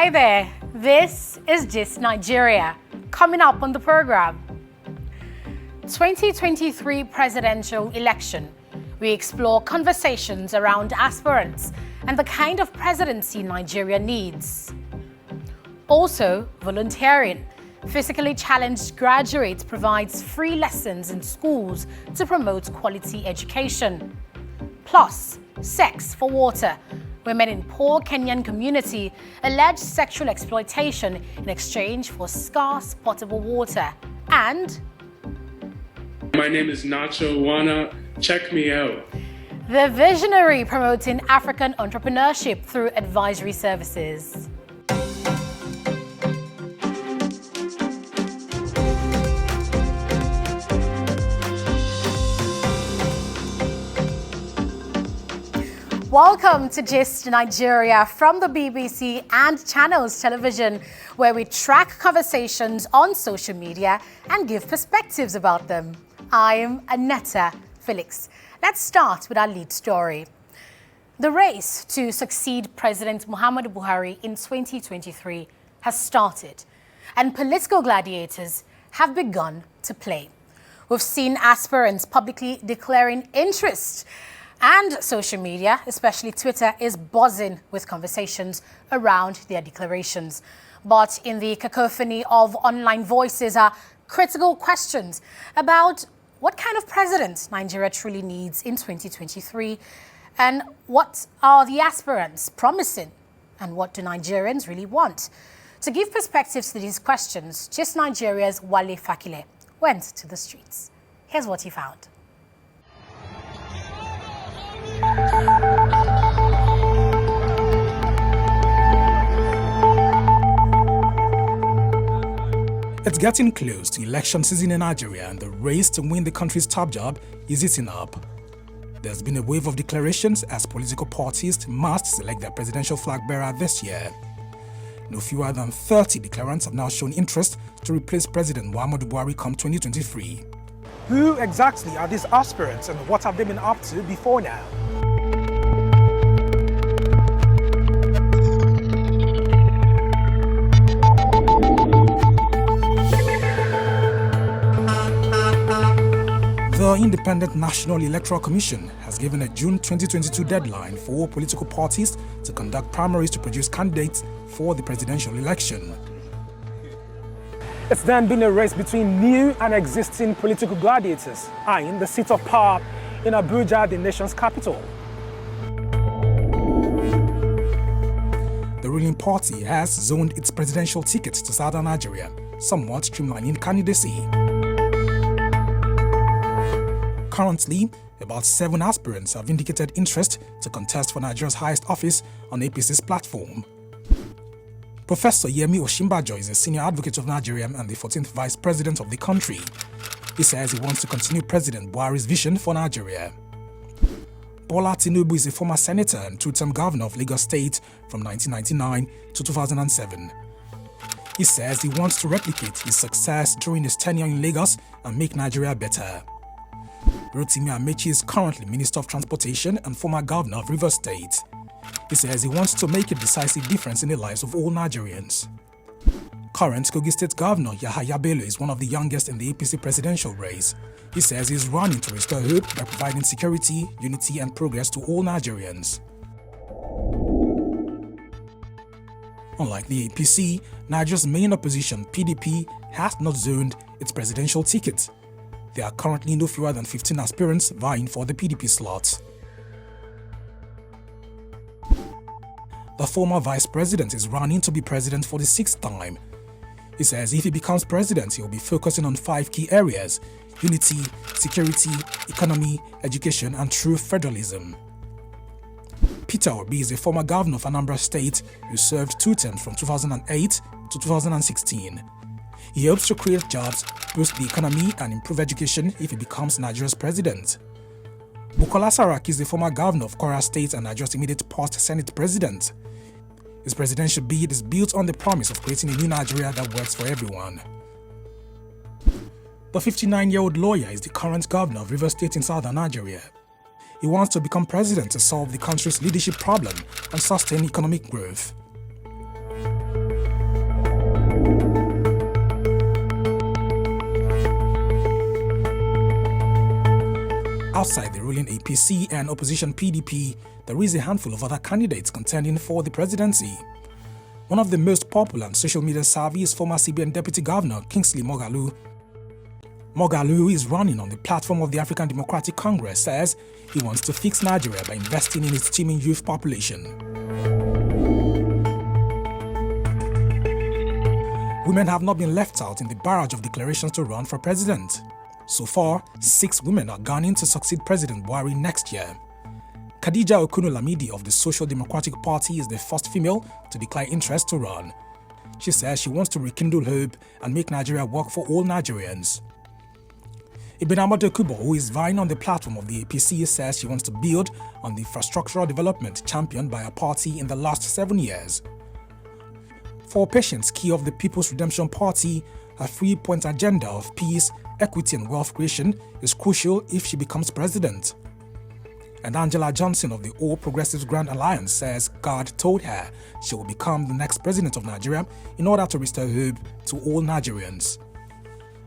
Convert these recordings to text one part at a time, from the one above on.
Hi there, this is Just Nigeria. Coming up on the program, 2023 presidential election. We explore conversations around aspirants and the kind of presidency Nigeria needs. Also, volunteering. Physically challenged graduates provides free lessons in schools to promote quality education. Plus, sex for water. Women in poor Kenyan community allege sexual exploitation in exchange for scarce potable water. And my name is Nacho Wana. Check me out. The visionary promoting African entrepreneurship through advisory services. Welcome to Gist Nigeria from the BBC and Channels Television, where we track conversations on social media and give perspectives about them. I'm Anetta Felix. Let's start with our lead story. The race to succeed President Muhammadu Buhari in 2023 has started, and political gladiators have begun to play. We've seen aspirants publicly declaring interest, and social media, especially Twitter, is buzzing with conversations around their declarations. But in the cacophony of online voices are critical questions about what kind of president Nigeria truly needs in 2023, and what are the aspirants promising, and what do Nigerians really want? To give perspectives to these questions, Just Nigeria's Wale Fakile went to the streets. Here's what he found. It's getting close to election season in Nigeria, and the race to win the country's top job is heating up. There's been a wave of declarations as political parties must select their presidential flag bearer this year. No fewer than 30 declarants have now shown interest to replace President Muhammadu Buhari come 2023. Who exactly are these aspirants, and what have they been up to before now? The Independent National Electoral Commission has given a June 2022 deadline for all political parties to conduct primaries to produce candidates for the presidential election. It's then been a race between new and existing political gladiators eyeing the seat of power in Abuja, the nation's capital. The ruling party has zoned its presidential ticket to southern Nigeria, somewhat streamlining candidacy. Currently, about 7 aspirants have indicated interest to contest for Nigeria's highest office on APC's platform. Professor Yemi Osinbajo is a senior advocate of Nigeria and the 14th vice president of the country. He says he wants to continue President Buhari's vision for Nigeria. Bola Tinubu is a former senator and 2-term governor of Lagos State from 1999 to 2007. He says he wants to replicate his success during his tenure in Lagos and make Nigeria better. Rotimi Amechi is currently Minister of Transportation and former Governor of Rivers State. He says he wants to make a decisive difference in the lives of all Nigerians. Current Kogi State Governor Yahaya Bello is one of the youngest in the APC presidential race. He says he's running to restore hope by providing security, unity and progress to all Nigerians. Unlike the APC, Nigeria's main opposition, PDP, has not zoned its presidential ticket. There are currently no fewer than 15 aspirants vying for the PDP slot. The former vice president is running to be president for the 6th time. He says if he becomes president, he will be focusing on 5 key areas: unity, security, economy, education, and true federalism. Peter Obi is a former governor of Anambra State who served 2 terms from 2008 to 2016. He hopes to create jobs, boost the economy, and improve education if he becomes Nigeria's president. Bukola Saraki is the former governor of Kwara State and Nigeria's immediate past Senate president. His presidential bid is built on the promise of creating a new Nigeria that works for everyone. The 59-year-old lawyer is the current governor of Rivers State in southern Nigeria. He wants to become president to solve the country's leadership problem and sustain economic growth. Outside the ruling APC and opposition PDP, there is a handful of other candidates contending for the presidency. One of the most popular and social media savvy is former CBN Deputy Governor Kingsley Moghalu. Moghalu, who is running on the platform of the African Democratic Congress, says he wants to fix Nigeria by investing in its teeming youth population. Women have not been left out in the barrage of declarations to run for president. So far, 6 women are gunning to succeed President Buhari next year. Khadija Okunolamidi of the Social Democratic Party is the first female to declare interest to run. She says she wants to rekindle hope and make Nigeria work for all Nigerians. Ibn Ahmad Kubo, who is vying on the platform of the APC, says she wants to build on the infrastructural development championed by her party in the last 7 years. For Patience Key of the People's Redemption Party, her 3-point agenda of peace, equity and wealth creation is crucial if she becomes president. And Angela Johnson of the All Progressives Grand Alliance says God told her she will become the next president of Nigeria in order to restore hope to all Nigerians.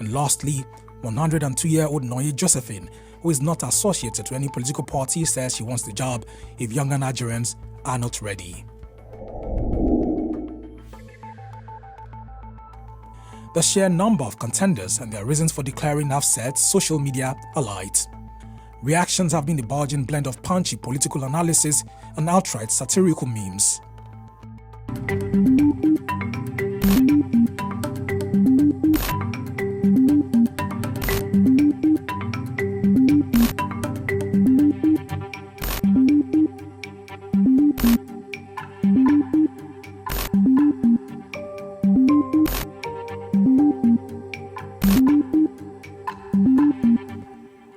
And lastly, 102-year-old Noye Josephine, who is not associated to any political party, says she wants the job if younger Nigerians are not ready. The sheer number of contenders and their reasons for declaring have set social media alight. Reactions have been a bulging blend of punchy political analysis and outright satirical memes.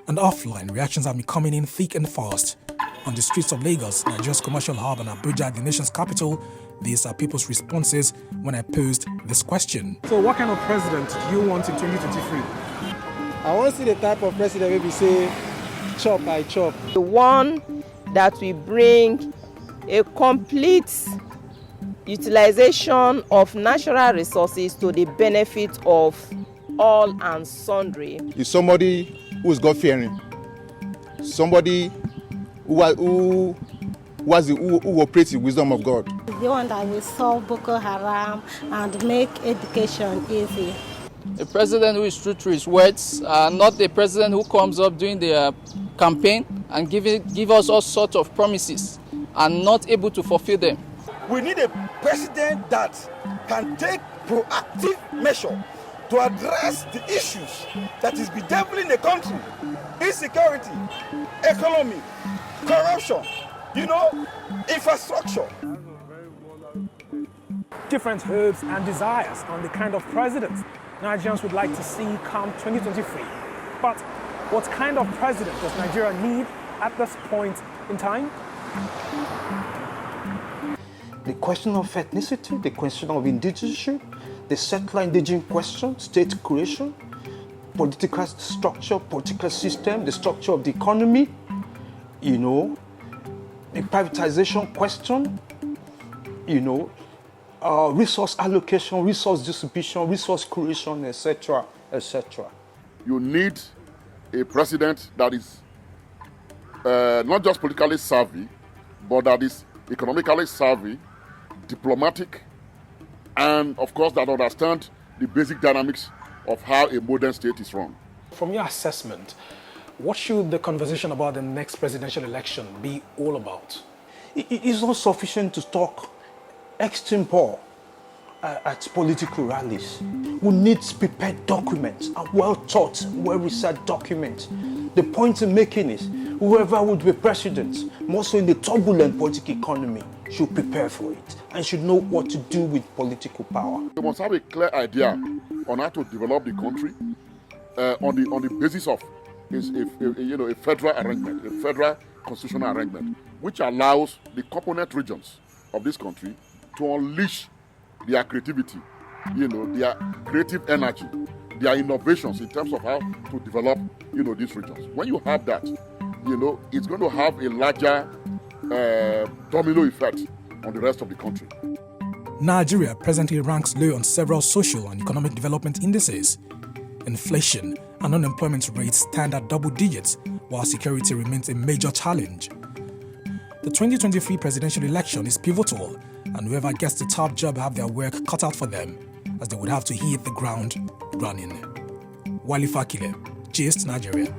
And offline, reactions have been coming in thick and fast. On the streets of Lagos, Nigeria's commercial hub, and Abuja, the nation's capital, these are people's responses when I posed this question. So what kind of president do you want in 2023? I want to see the type of president maybe say, chop by chop. The one that will bring a complete utilization of natural resources to the benefit of all and sundry. Is somebody who is God-fearing, somebody who operates the wisdom of God. The one that will solve Boko Haram and make education easy. A president who is true to his words, not a president who comes up during the campaign and give us all sorts of promises and not able to fulfill them. We need a president that can take proactive measures to address the issues that is bedeviling the country: insecurity, economy, corruption, infrastructure. Different hopes and desires on the kind of president Nigerians would like to see come 2023. But what kind of president does Nigeria need at this point in time? The question of ethnicity, the question of indigeneity, the settler indigene question, state creation, political structure, political system, the structure of the economy, the privatization question, resource allocation, resource distribution, resource creation, etc., etc. You need a president that is not just politically savvy, but that is economically savvy, diplomatic, and of course that understand the basic dynamics of how a modern state is run. From your assessment, what should the conversation about the next presidential election be all about? It's not sufficient to talk extempore at political rallies. We need prepared documents, a well-thought, well-researched document. The point I'm making is, whoever would be president, more so in the turbulent political economy, should prepare for it and should know what to do with political power. We must have a clear idea on how to develop the country on the basis of a federal arrangement, a federal constitutional arrangement, which allows the component regions of this country to unleash their creativity, their creative energy, their innovations in terms of how to develop, these regions. When you have that, it's going to have a larger domino effect on the rest of the country. Nigeria presently ranks low on several social and economic development indices. Inflation and unemployment rates stand at double digits, while security remains a major challenge. The 2023 presidential election is pivotal, and whoever gets the top job have their work cut out for them, as they would have to hit the ground running. Wale Fakile, Gist Nigeria.